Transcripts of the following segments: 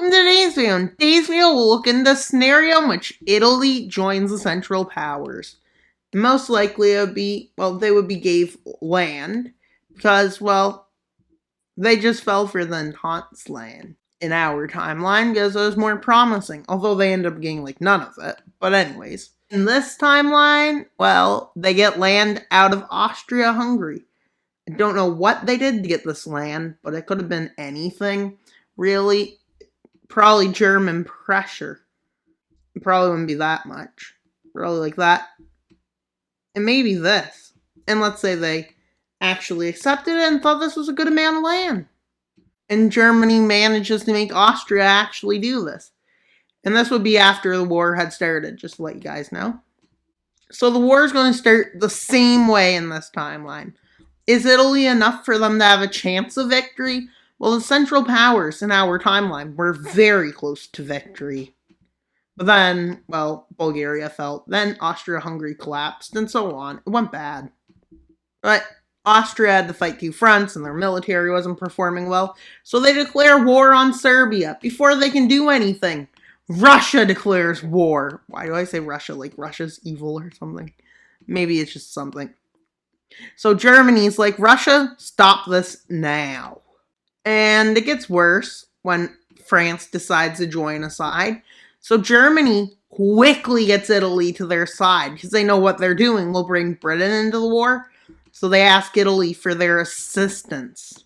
welcome to today's video. In today's video, we'll look into a scenario in which Italy joins the Central Powers. And most likely it would be, they would be gave land because, they just fell for the Entente's land in our timeline because it was more promising, although they end up getting, none of it. But anyways, in this timeline, they get land out of Austria-Hungary. I don't know what they did to get this land, but it could have been anything, really. Probably German pressure. It probably wouldn't be that much. Probably like that. And maybe this. And let's say they actually accepted it and thought this was a good amount of land. And Germany manages to make Austria actually do this. And this would be after the war had started, just to let you guys know. So the war is going to start the same way in this timeline. Is Italy enough for them to have a chance of victory? Well, the Central Powers in our timeline were very close to victory. But then, Bulgaria fell. Then Austria-Hungary collapsed, and so on. It went bad. But Austria had to fight two fronts, and their military wasn't performing well. So they declare war on Serbia. Before they can do anything, Russia declares war. Why do I say Russia? Like Russia's evil or something? Maybe it's just something. So Germany's like, Russia, stop this now. And it gets worse when France decides to join a side. So Germany quickly gets Italy to their side because they know what they're doing will bring Britain into the war. So they ask Italy for their assistance.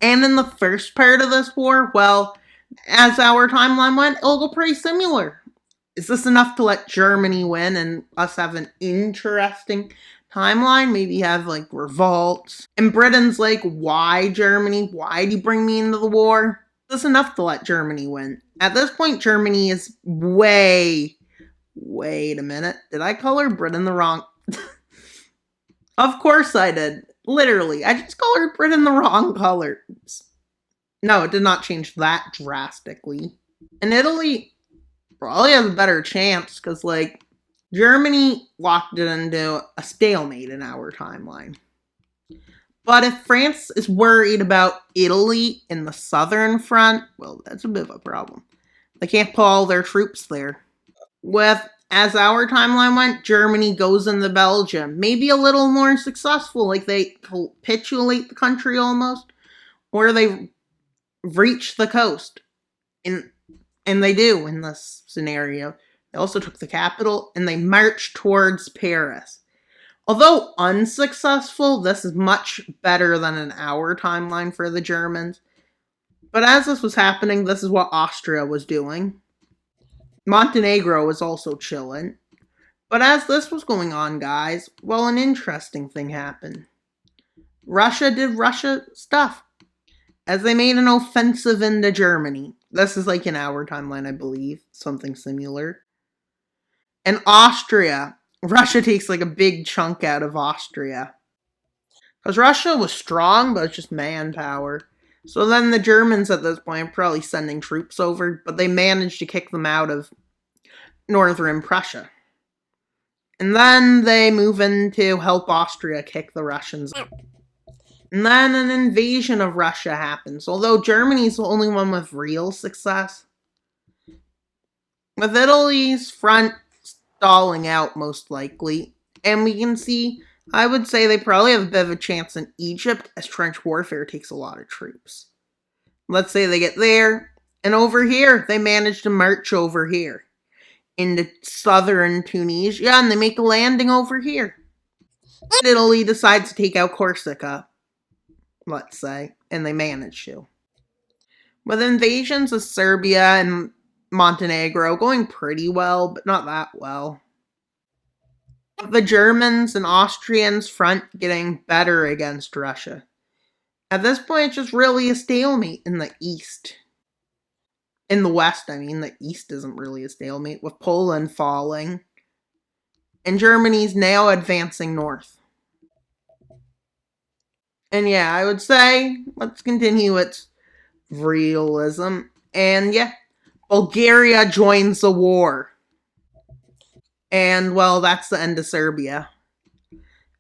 And in the first part of this war, as our timeline went, it'll go pretty similar. Is this enough to let Germany win and us have an interesting timeline? Maybe have revolts. And Britain's like, why Germany? Why do you bring me into the war? Is this enough to let Germany win? At this point, Germany is wait a minute. Did I color Britain the wrong? Of course I did. Literally. I just colored Britain the wrong color. No, it did not change that drastically. And Italy probably has a better chance because, Germany locked it into a stalemate in our timeline. But if France is worried about Italy in the southern front, that's a bit of a problem. They can't put all their troops there. As our timeline went, Germany goes into Belgium. Maybe a little more successful, they capitulate the country almost. Or they reach the coast. And they do in this scenario. They also took the capital, and they marched towards Paris. Although unsuccessful, this is much better than an hour timeline for the Germans. But as this was happening, this is what Austria was doing. Montenegro was also chilling. But as this was going on, guys, an interesting thing happened. Russia did Russia stuff. As they made an offensive into Germany. This is an hour timeline, I believe. Something similar. And Austria. Russia takes a big chunk out of Austria. Because Russia was strong, but it's just manpower. So then the Germans at this point are probably sending troops over, but they managed to kick them out of northern Prussia. And then they move in to help Austria kick the Russians out. And then an invasion of Russia happens, although Germany's the only one with real success. With Italy's front stalling out, most likely. And we can see, I would say they probably have a bit of a chance in Egypt, as trench warfare takes a lot of troops. Let's say they get there, and over here, they manage to march over here. Into southern Tunisia, and they make a landing over here. And Italy decides to take out Corsica, let's say, and they manage to. With invasions of Serbia and Montenegro going pretty well, but not that well. The Germans and Austrians front getting better against Russia. At this point, it's just really a stalemate in the east. In the west, the east isn't really a stalemate, with Poland falling. And Germany's now advancing north. And I would say, let's continue its realism. And Bulgaria joins the war. And, that's the end of Serbia.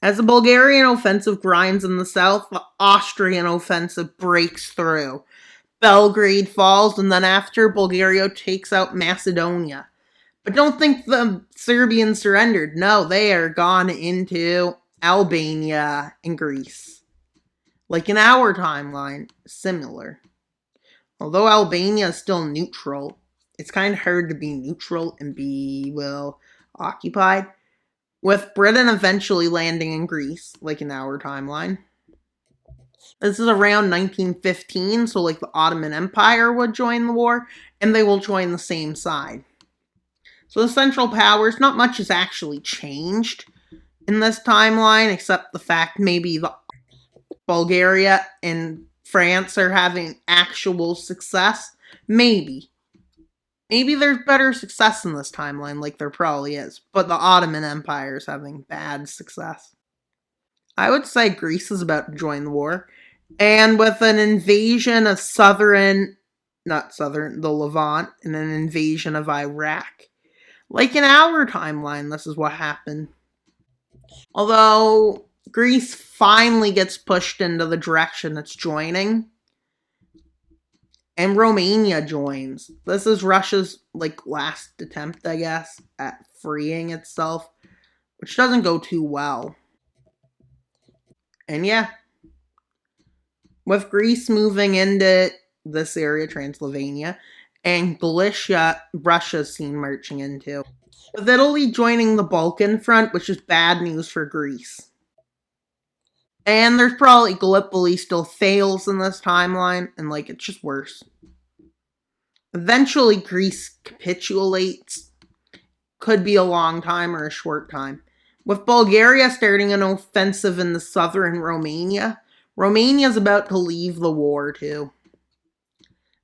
As the Bulgarian offensive grinds in the south, the Austrian offensive breaks through. Belgrade falls, and then after, Bulgaria takes out Macedonia. But don't think the Serbians surrendered. No, they are gone into Albania and Greece. Like in our timeline, similar. Although Albania is still neutral, it's kind of hard to be neutral and be, well, occupied. With Britain eventually landing in Greece, like in our timeline. This is around 1915, so like the Ottoman Empire would join the war, and they will join the same side. So the Central Powers, not much has actually changed in this timeline, except the fact maybe the Bulgaria and France are having actual success. Maybe. Maybe there's better success in this timeline, like there probably is, but the Ottoman Empire is having bad success. I would say Greece is about to join the war. And with an invasion of the Levant, and an invasion of Iraq. Like in our timeline, this is what happened. Although Greece finally gets pushed into the direction it's joining, and Romania joins. This is Russia's last attempt, I guess, at freeing itself, which doesn't go too well. And yeah, with Greece moving into this area, Transylvania, and Galicia, Russia's seen marching into. With Italy joining the Balkan front, which is bad news for Greece. And there's probably Gallipoli still fails in this timeline, and it's just worse. Eventually, Greece capitulates. Could be a long time or a short time. With Bulgaria starting an offensive in the southern Romania, Romania's about to leave the war too.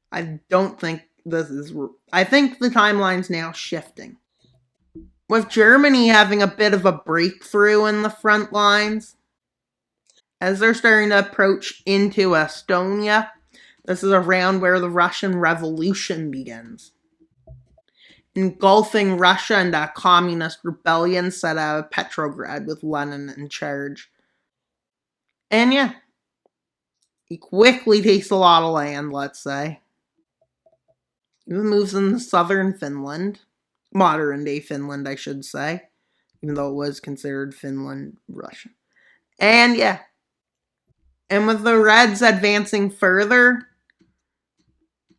I don't think this is. I think the timeline's now shifting. With Germany having a bit of a breakthrough in the front lines, as they're starting to approach into Estonia, this is around where the Russian Revolution begins. Engulfing Russia into a communist rebellion set out of Petrograd with Lenin in charge. And yeah, he quickly takes a lot of land, let's say. He moves into southern Finland. Modern day Finland, I should say. Even though it was considered Finland, Russia. And yeah. And with the Reds advancing further,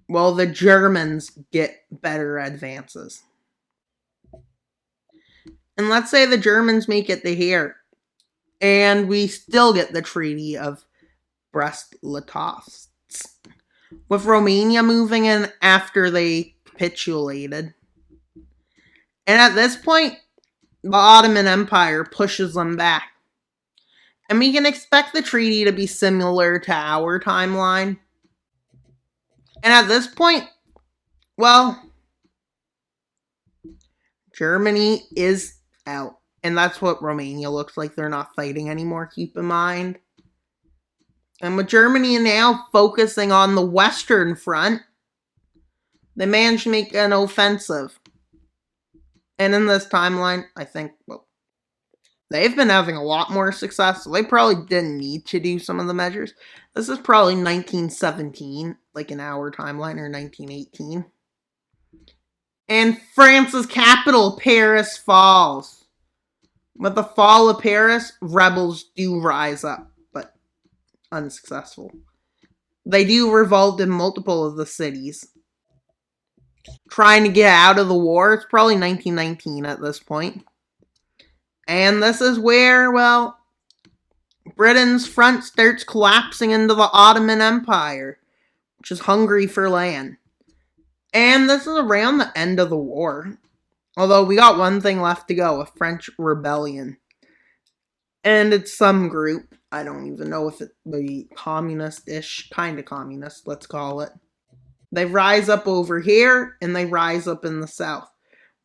well, the Germans get better advances. And let's say the Germans make it to here. And we still get the Treaty of Brest-Litovsk. With Romania moving in after they capitulated. And at this point, the Ottoman Empire pushes them back. And we can expect the treaty to be similar to our timeline. And at this point, well, Germany is out. And that's what Romania looks like. They're not fighting anymore, keep in mind. And with Germany now focusing on the Western Front, they managed to make an offensive. And in this timeline, I think, well, they've been having a lot more success, so they probably didn't need to do some of the measures. This is probably 1917, like in our timeline, or 1918. And France's capital, Paris, falls. With the fall of Paris, rebels do rise up, but unsuccessful. They do revolt in multiple of the cities. Trying to get out of the war. It's probably 1919 at this point. And this is where, well, Britain's front starts collapsing into the Ottoman Empire, which is hungry for land. And this is around the end of the war. Although we got one thing left to go, a French rebellion. And it's some group. I don't even know if it be communist-ish, kind of communist, let's call it. They rise up over here, and they rise up in the south.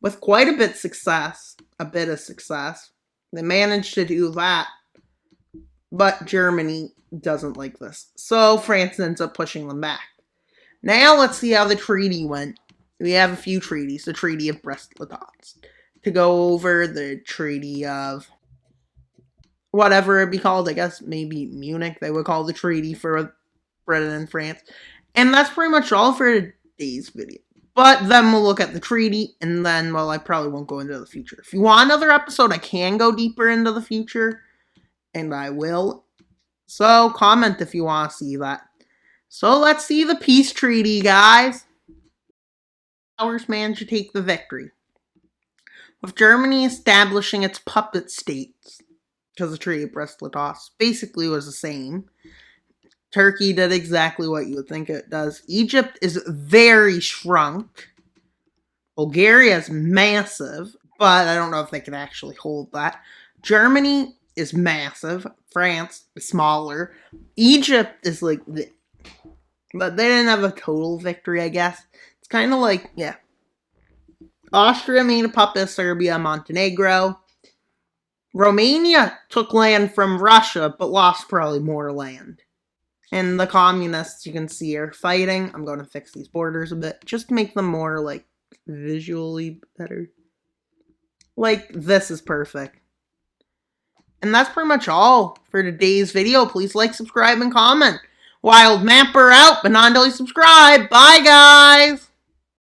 With quite a bit of success. They managed to do that. But Germany doesn't like this. So France ends up pushing them back. Now let's see how the treaty went. We have a few treaties. The Treaty of Brest-Litovsk. To go over the Treaty of whatever it be called. I guess maybe Munich they would call the treaty for Britain and France. And that's pretty much all for today's video. But then we'll look at the treaty, and then, well, I probably won't go into the future. If you want another episode, I can go deeper into the future, and I will. So comment if you want to see that. So let's see the peace treaty, guys. Powers managed to take the victory, with Germany establishing its puppet states, because the Treaty of Brest-Litovsk basically was the same. Turkey did exactly what you would think it does. Egypt is very shrunk. Bulgaria is massive, but I don't know if they can actually hold that. Germany is massive. France is smaller. Egypt is like but they didn't have a total victory, I guess. It's kind of like, yeah. Austria made a puppet of Serbia, Montenegro. Romania took land from Russia, but lost probably more land. And the communists, you can see, are fighting. I'm going to fix these borders a bit, just to make them more, like, visually better. Like, this is perfect. And that's pretty much all for today's video. Please like, subscribe, and comment. Wild Mapper out, but not until you subscribe. Bye, guys!